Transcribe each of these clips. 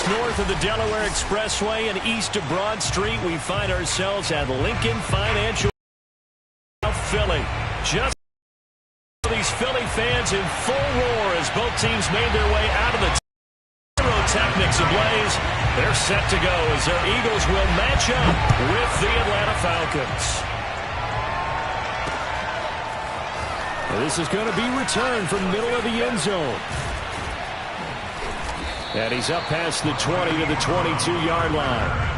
Just north of the Delaware Expressway and east of Broad Street, we find ourselves at Lincoln Financial Philly. Just these Philly fans in full roar as both teams made their way out of the Pyrotechnics ablaze. They're set to go as their Eagles will match up with the Atlanta Falcons. This is going to be returned from the middle of the end zone. And he's up past the 20 to the 22-yard line.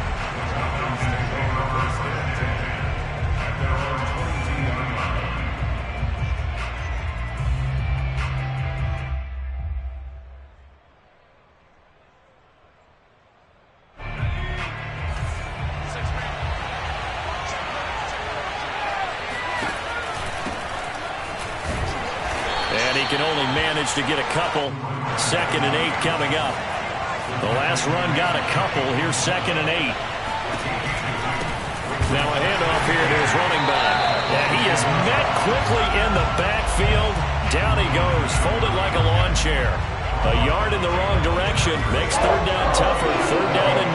Can only manage to get a couple. 2nd and 8 coming up. The last run got a couple. Here's 2nd and 8. Now a handoff here to his running back. And he is met quickly in the backfield. Down he goes, folded like a lawn chair. A yard in the wrong direction. Makes 3rd down tougher. 3rd down and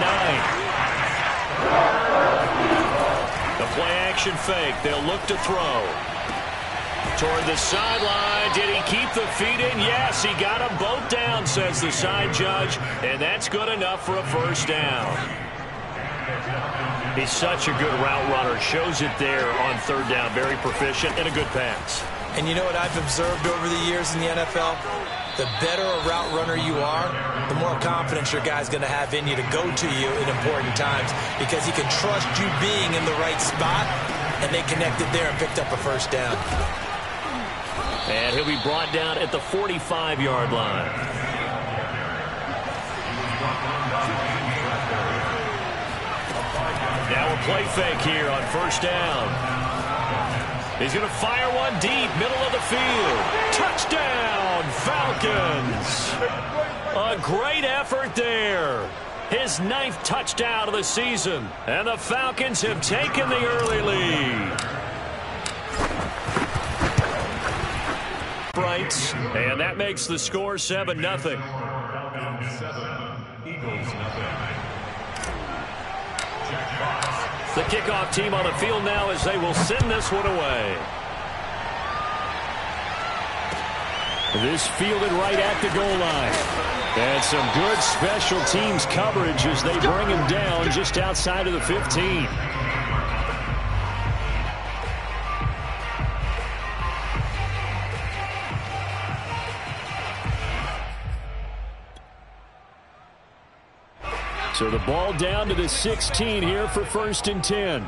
9. The play action fake. They'll look to throw. Toward the sideline. Did he keep the feet in? Yes, he got them both down, says the side judge. And that's good enough for a 1st down. He's such a good route runner. Shows it there on 3rd down. Very proficient and a good pass. And you know what I've observed over the years in the NFL? The better a route runner you are, the more confidence your guy's going to have in you to go to you in important times because he can trust you being in the right spot, and they connected there and picked up a 1st down. And he'll be brought down at the 45-yard line. Now a play fake here on 1st down. He's going to fire one deep, middle of the field. Touchdown, Falcons! A great effort there. His 9th touchdown of the season. And the Falcons have taken the early lead. And that makes the score 7-0. The kickoff team on the field now as they will send this one away. This fielded right at the goal line. And some good special teams coverage as they bring him down just outside of the 15. So the ball down to the 16 here for 1st and 10.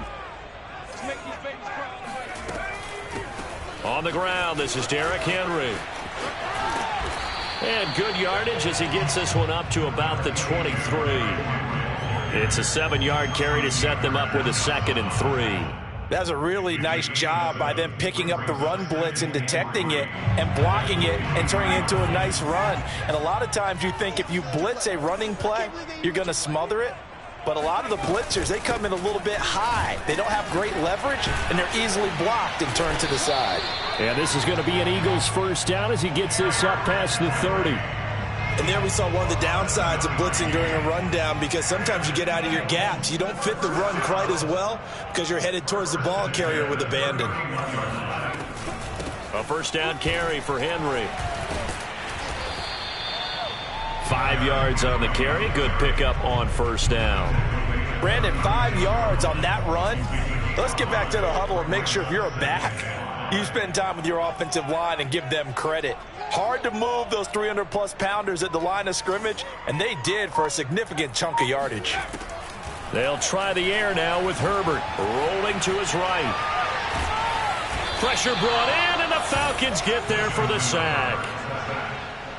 On the ground, this is Derrick Henry. And good yardage as he gets this one up to about the 23. It's a 7-yard carry to set them up with a 2nd and 3. That's a really nice job by them picking up the run blitz and detecting it and blocking it and turning it into a nice run. And a lot of times you think if you blitz a running play, you're going to smother it. But a lot of the blitzers, they come in a little bit high. They don't have great leverage, and they're easily blocked and turned to the side. And this is going to be an Eagles 1st down as he gets this up past the 30. And there we saw one of the downsides of blitzing during a rundown because sometimes you get out of your gaps. You don't fit the run quite as well because you're headed towards the ball carrier with abandon. A 1st down carry for Henry. 5 yards on the carry. Good pickup on 1st down. Brandon, 5 yards on that run. Let's get back to the huddle and make sure if you're a back, you spend time with your offensive line and give them credit. Hard to move those 300-plus pounders at the line of scrimmage, and they did for a significant chunk of yardage. They'll try the air now with Herbert rolling to his right. Pressure brought in, and the Falcons get there for the sack.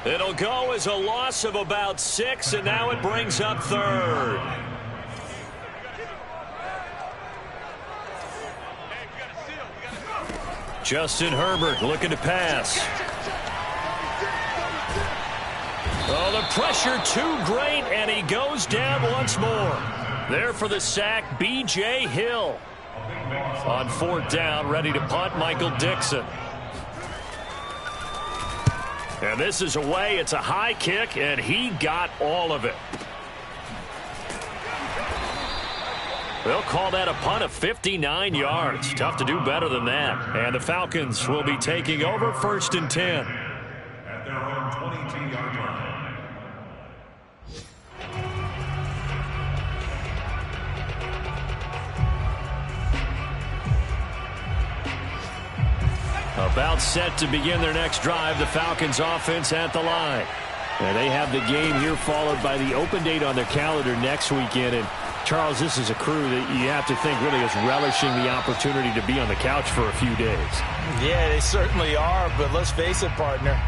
It'll go as a loss of about 6, and now it brings up 3rd. Justin Herbert looking to pass. Oh, the pressure too great, and he goes down once more. There for the sack, B.J. Hill. On 4th down, ready to punt, Michael Dixon. And this is away. It's a high kick, and he got all of it. They'll call that a punt of 59 yards. Tough to do better than that. And the Falcons will be taking over 1st and 10. At their own 22-yard line. About set to begin their next drive, the Falcons offense at the line. And they have the game here followed by the open date on their calendar next weekend. And Charles, this is a crew that you have to think really is relishing the opportunity to be on the couch for a few days. Yeah, they certainly are, but let's face it, partner.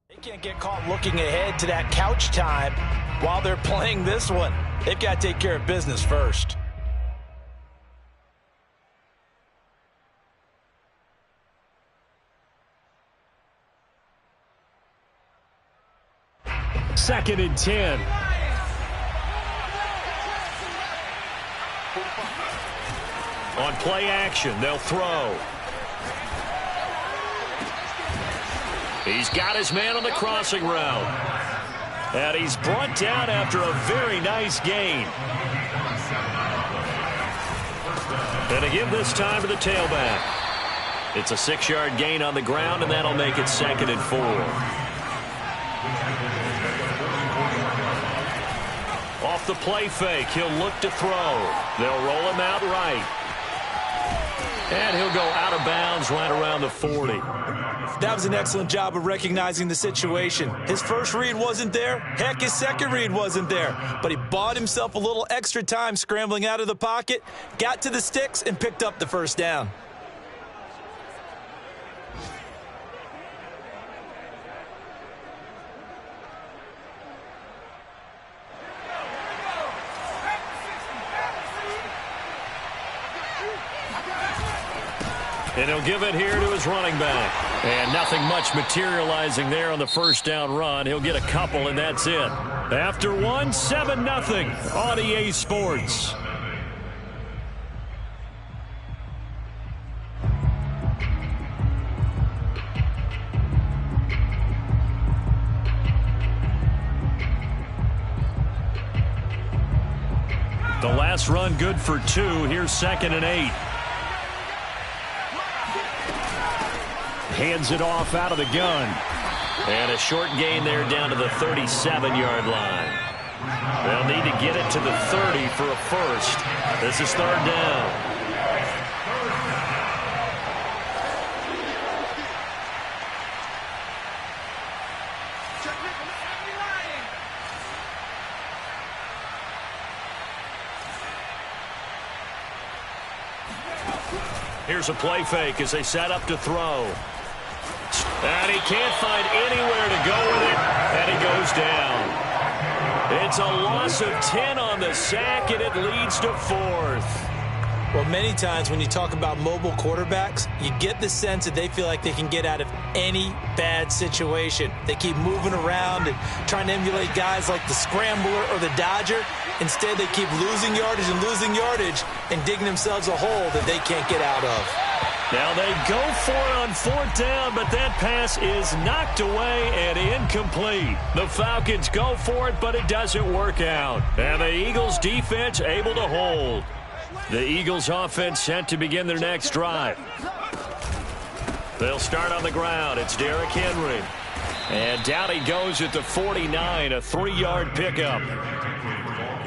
They can't get caught looking ahead to that couch time while they're playing this one. They've got to take care of business first. Second and 10. On play action, they'll throw. He's got his man on the crossing route. And he's brought down after a very nice gain. And again this time to the tailback. It's a 6-yard gain on the ground, and that'll make it 2nd and 4. Off the play fake, he'll look to throw. They'll roll him out right. And he'll go out of bounds right around the 40. That was an excellent job of recognizing the situation. His first read wasn't there. Heck, his second read wasn't there. But he bought himself a little extra time scrambling out of the pocket, got to the sticks, and picked up the first down. And he'll give it here to his running back. And nothing much materializing there on the first down run. He'll get a couple, and that's it. After one, 7-0 on EA Sports. The last run good for 2. Here's 2nd and 8. Hands it off out of the gun. And a short gain there down to the 37-yard line. They'll need to get it to the 30 for a first. This is 3rd down. Here's a play fake as they set up to throw. And he can't find anywhere to go with it, and he goes down. It's a loss of 10 on the sack, and it leads to 4th. Well, many times when you talk about mobile quarterbacks, you get the sense that they feel like they can get out of any bad situation. They keep moving around and trying to emulate guys like the Scrambler or the Dodger. Instead, they keep losing yardage and digging themselves a hole that they can't get out of. Now they go for it on 4th down, but that pass is knocked away and incomplete. The Falcons go for it, but it doesn't work out. And the Eagles defense able to hold. The Eagles offense set to begin their next drive. They'll start on the ground. It's Derrick Henry. And down he goes at the 49, a 3-yard pickup.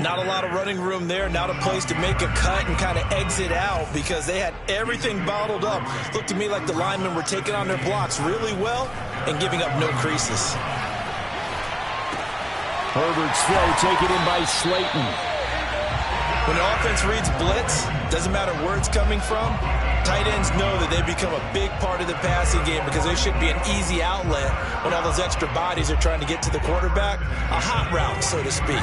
Not a lot of running room there, not a place to make a cut and kind of exit out because they had everything bottled up. Looked to me like the linemen were taking on their blocks really well and giving up no creases. Herbert's throw taken in by Slayton. When the offense reads blitz, doesn't matter where it's coming from, tight ends know that they become a big part of the passing game because they should be an easy outlet when all those extra bodies are trying to get to the quarterback. A hot route, so to speak.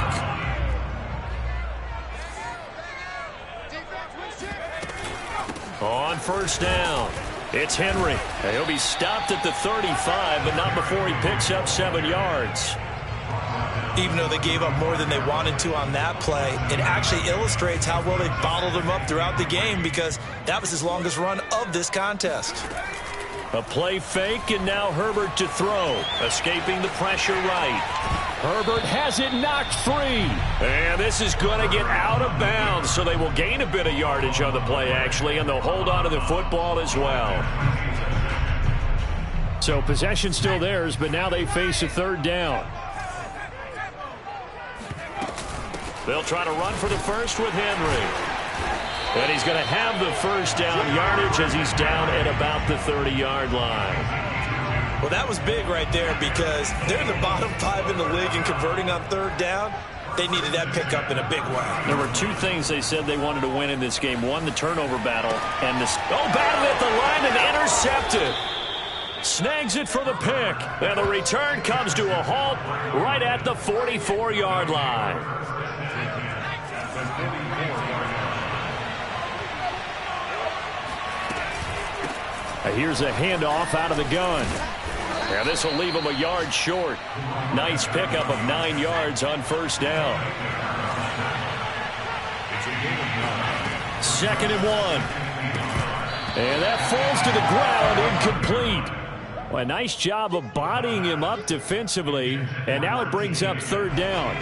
On first down, it's Henry. And he'll be stopped at the 35, but not before he picks up 7 yards. Even though they gave up more than they wanted to on that play, it actually illustrates how well they bottled him up throughout the game because that was his longest run of this contest. A play fake, and now Herbert to throw. Escaping the pressure right. Herbert has it knocked free. And this is going to get out of bounds, so they will gain a bit of yardage on the play, actually, and they'll hold on to the football as well. So possession still theirs, but now they face a third down. They'll try to run for the first with Henry. And he's going to have the first down yardage as he's down at about the 30-yard line. Well, that was big right there because they're in the bottom 5 in the league in converting on third down. They needed that pickup in a big way. There were 2 things they said they wanted to win in this game. One, the turnover battle, and this battle at the line and intercepted. Snags it for the pick. And the return comes to a halt right at the 44-yard line. Here's a handoff out of the gun. And this will leave him a yard short. Nice pickup of 9 yards on first down. 2nd and 1. And that falls to the ground, incomplete. Well, a nice job of bodying him up defensively. And now it brings up third down.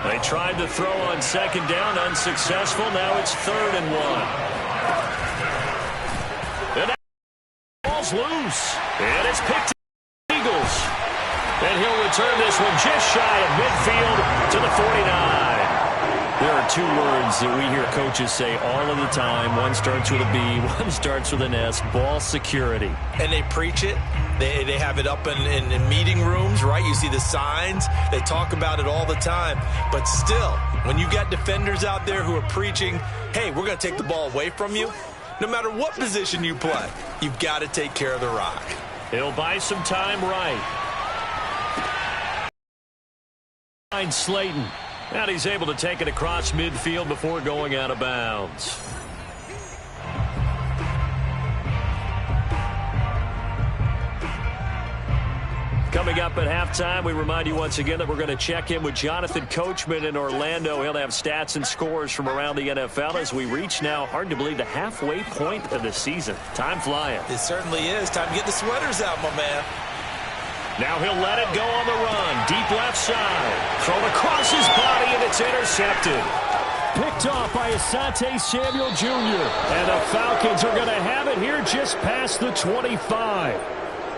They tried to throw on 2nd down, unsuccessful. Now it's 3rd and 1. Loose, and it's picked up Eagles, and he'll return this one just shy of midfield to the 49. There are 2 words that we hear coaches say all of the time. One starts with a B, one starts with an S: ball security. And they preach it. They have it up in meeting rooms, right? You see the signs. They talk about it all the time. But still, when you got defenders out there who are preaching, hey, we're going to take the ball away from you, no matter what position you play, you've got to take care of the rock. He'll buy some time right. Finds Slayton. And he's able to take it across midfield before going out of bounds. Coming up at halftime, we remind you once again that we're going to check in with Jonathan Coachman in Orlando. He'll have stats and scores from around the NFL as we reach now, hard to believe, the halfway point of the season. Time flying. It certainly is. Time to get the sweaters out, my man. Now he'll let it go on the run. Deep left side. Thrown across his body, and it's intercepted. Picked off by Asante Samuel Jr. And the Falcons are going to have it here just past the 25.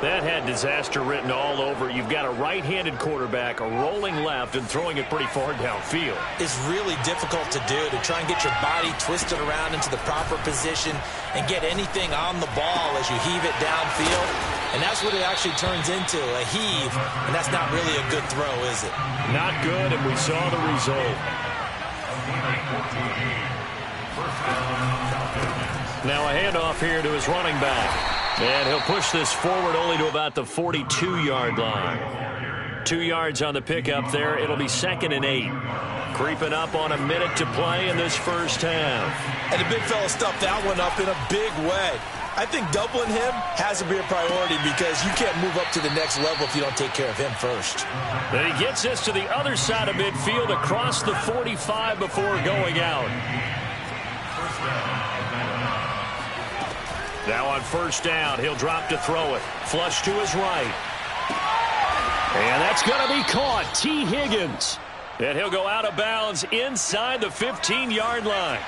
That had disaster written all over. You've got a right-handed quarterback, a rolling left, and throwing it pretty far downfield. It's really difficult to do, to try and get your body twisted around into the proper position and get anything on the ball as you heave it downfield. And that's what it actually turns into, a heave. And that's not really a good throw, is it? Not good, and we saw the result. Now a handoff here to his running back. And he'll push this forward only to about the 42-yard line. 2 yards on the pickup there. It'll be 2nd and 8. Creeping up on a minute to play in this first half. And the big fella stuffed that one up in a big way. I think doubling him has to be a priority because you can't move up to the next level if you don't take care of him first. Then he gets this to the other side of midfield across the 45 before going out. Now on first down, he'll drop to throw it. Flush to his right. And that's going to be caught. T. Higgins. And he'll go out of bounds inside the 15-yard line.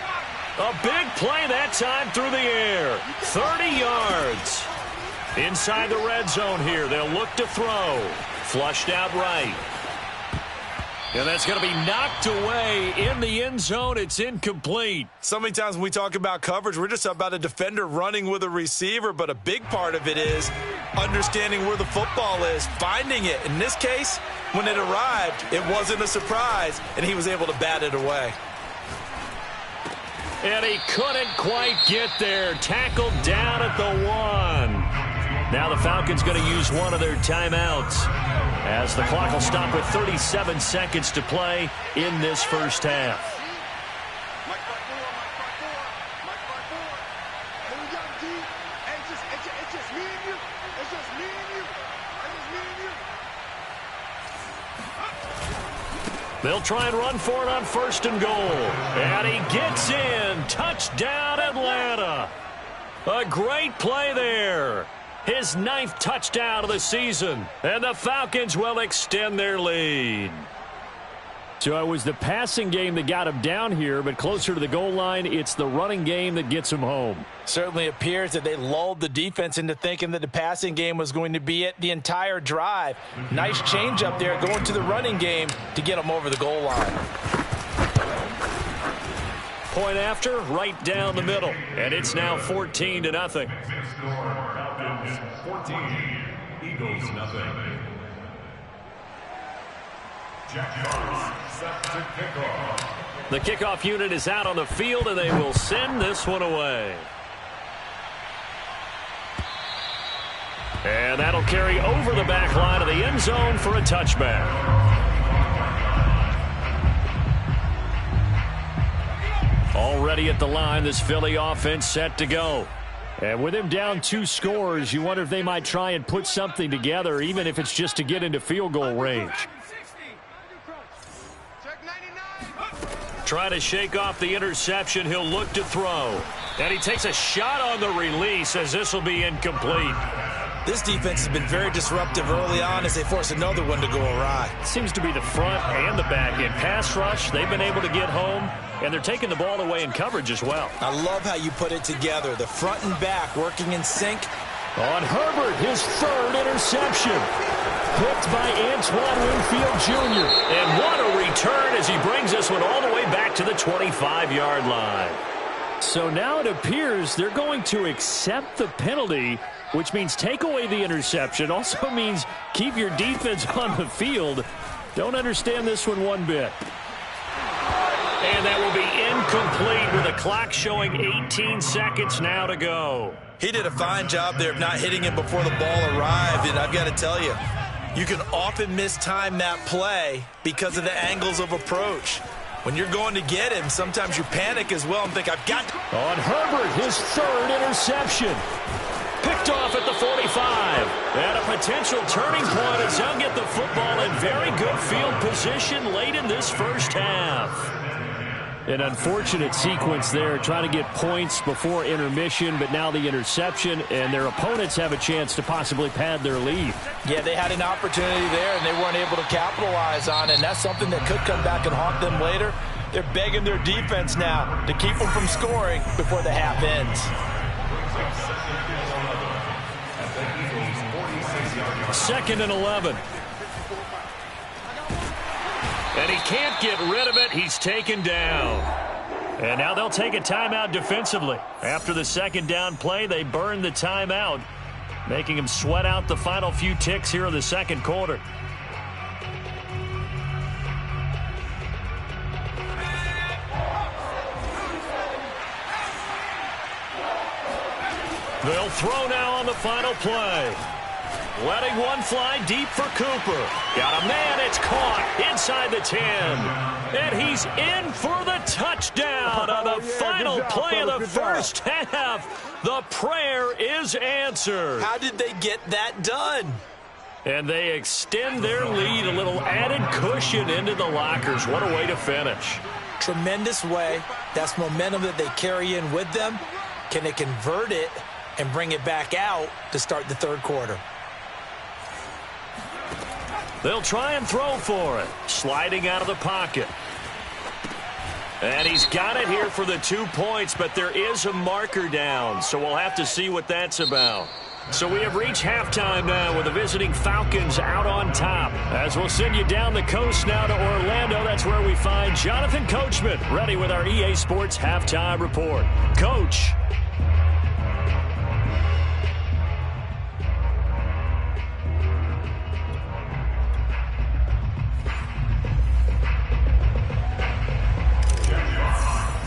A big play that time through the air. 30 yards. Inside the red zone here. They'll look to throw. Flushed out right. And that's going to be knocked away in the end zone. It's incomplete. So many times when we talk about coverage, we're just about a defender running with a receiver, but a big part of it is understanding where the football is, finding it. In this case, when it arrived, it wasn't a surprise, and he was able to bat it away. And he couldn't quite get there. Tackled down at the 1. Now the Falcons going to use one of their timeouts, as the clock will stop with 37 seconds to play in this first half. They'll try and run for it on 1st and goal. And he gets in. Touchdown, Atlanta. A great play there. His 9th touchdown of the season. And the Falcons will extend their lead. So it was the passing game that got him down here, but closer to the goal line, it's the running game that gets him home. Certainly appears that they lulled the defense into thinking that the passing game was going to be it the entire drive. Nice change up there going to the running game to get them over the goal line. Point after, right down the middle. And it's now 14-0. Falcons 14, Eagles nothing. Jack Barnes set to kickoff. The kickoff unit is out on the field, and they will send this one away. And that'll carry over the back line of the end zone for a touchback. Already at the line, this Philly offense set to go. And with him down 2 scores, you wonder if they might try and put something together, even if it's just to get into field goal range. Trying to shake off the interception. He'll look to throw. And he takes a shot on the release, as this will be incomplete. This defense has been very disruptive early on as they force another one to go awry. Seems to be the front and the back end. Pass rush, they've been able to get home, and they're taking the ball away in coverage as well. I love how you put it together. The front and back working in sync. On Herbert, his 3rd interception. Picked by Antoine Winfield Jr. And what a return as he brings this one all the way back to the 25-yard line. So now it appears they're going to accept the penalty, which means take away the interception. Also means keep your defense on the field. Don't understand this one bit. And that will be incomplete with the clock showing 18 seconds now to go. He did a fine job there of not hitting him before the ball arrived, and I've got to tell you, you can often mistime that play because of the angles of approach. When you're going to get him, sometimes you panic as well and think, I've got to. On Herbert, his 3rd interception. Picked off at the 45. And a potential turning point as they'll get the football in very good field position late in this first half. An unfortunate sequence there, trying to get points before intermission, but now the interception, and their opponents have a chance to possibly pad their lead. Yeah, they had an opportunity there, and they weren't able to capitalize on it, and that's something that could come back and haunt them later. They're begging their defense now to keep them from scoring before the half ends. 2nd and 11. And he can't get rid of it. He's taken down. And now they'll take a timeout defensively. After the 2nd down play, they burn the timeout, making him sweat out the final few ticks here in the 2nd quarter. They'll throw now on the final play. Letting one fly deep for Cooper. Got a man, it's caught inside the 10. And he's in for the touchdown on the final play of the first half. The prayer is answered. How did they get that done? And they extend their lead, a little added cushion into the lockers. What a way to finish. Tremendous way. That's momentum that they carry in with them. Can they convert it and bring it back out to start the 3rd quarter? They'll try and throw for it. Sliding out of the pocket. And he's got it here for the 2 points, but there is a marker down, so we'll have to see what that's about. So we have reached halftime now with the visiting Falcons out on top. As we'll send you down the coast now to Orlando, that's where we find Jonathan Coachman, ready with our EA Sports Halftime Report. Coach.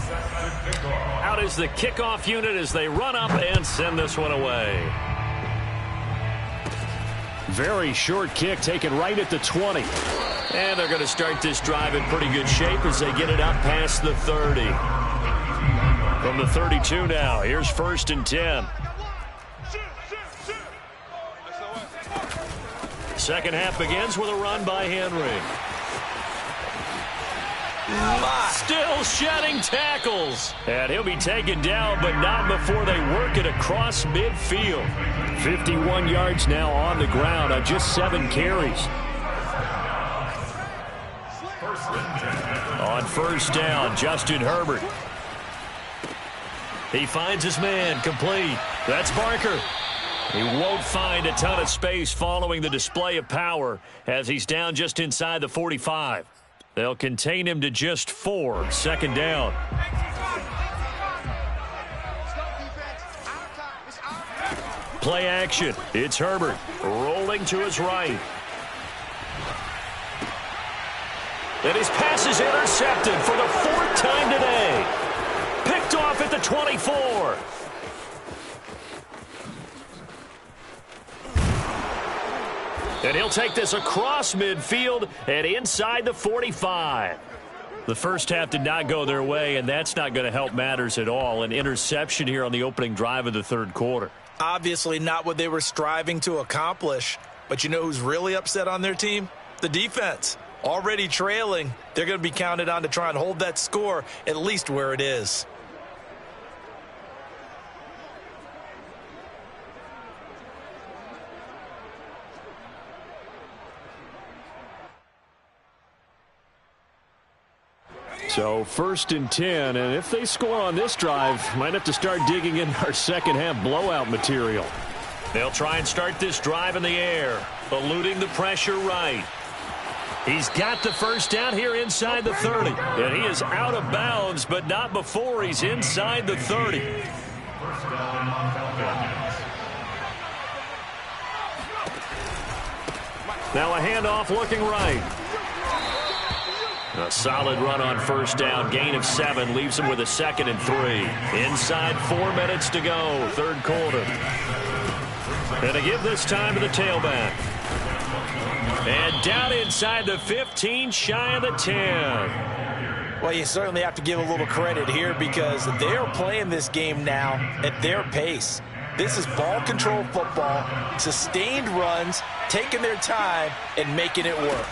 Set to kickoff. is the kickoff unit as they run up and send this one away. Very short kick taken right at the 20. And they're going to start this drive in pretty good shape as they get it up past the 30. From the 32 now, here's 1st and 10. Second half begins with a run by Henry. Still shedding tackles. And he'll be taken down, but not before they work it across midfield. 51 yards now on the ground on just 7 carries. On 1st down, Justin Herbert. He finds his man, complete. That's Barker. He won't find a ton of space following the display of power as he's down just inside the 45. They'll contain him to just 4. 2nd down. Play action. It's Herbert rolling to his right. And his pass is intercepted for the 4th time today. Picked off at the 24. And he'll take this across midfield and inside the 45. The first half did not go their way, and that's not going to help matters at all. An interception here on the opening drive of the 3rd quarter. Obviously not what they were striving to accomplish. But you know who's really upset on their team? The defense. Already trailing. They're going to be counted on to try and hold that score at least where it is. So 1st and 10, and if they score on this drive, might have to start digging in our second half blowout material. They'll try and start this drive in the air, eluding the pressure right. He's got the 1st down here inside the 30, and he is out of bounds, but not before he's inside the 30. Now a handoff looking right. A solid run on 1st down. Gain of 7 leaves him with a 2nd and 3. Inside 4 minutes to go. 3rd quarter. And to give this time to the tailback. And down inside the 15, shy of the 10. Well, you certainly have to give a little credit here because they are playing this game now at their pace. This is ball control football, sustained runs, taking their time, and making it work.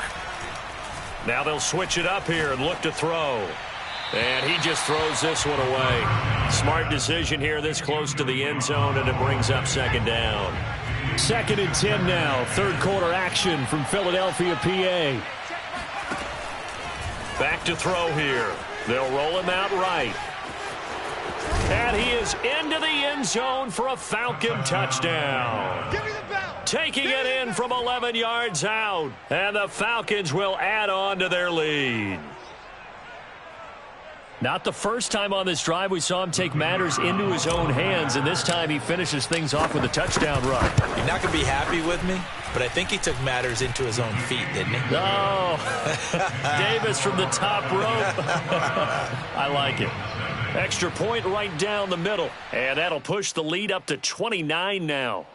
Now they'll switch it up here and look to throw. And he just throws this one away. Smart decision here this close to the end zone, and it brings up 2nd down. 2nd and 10 now. 3rd quarter action from Philadelphia, PA. Back to throw here. They'll roll him out right. And he is into the end zone for a Falcon touchdown. Taking it in from 11 yards out. And the Falcons will add on to their lead. Not the first time on this drive we saw him take matters into his own hands, and this time he finishes things off with a touchdown run. You're not going to be happy with me, but I think he took matters into his own feet, didn't he? No. Davis from the top rope. I like it. Extra point right down the middle, and that'll push the lead up to 29 now.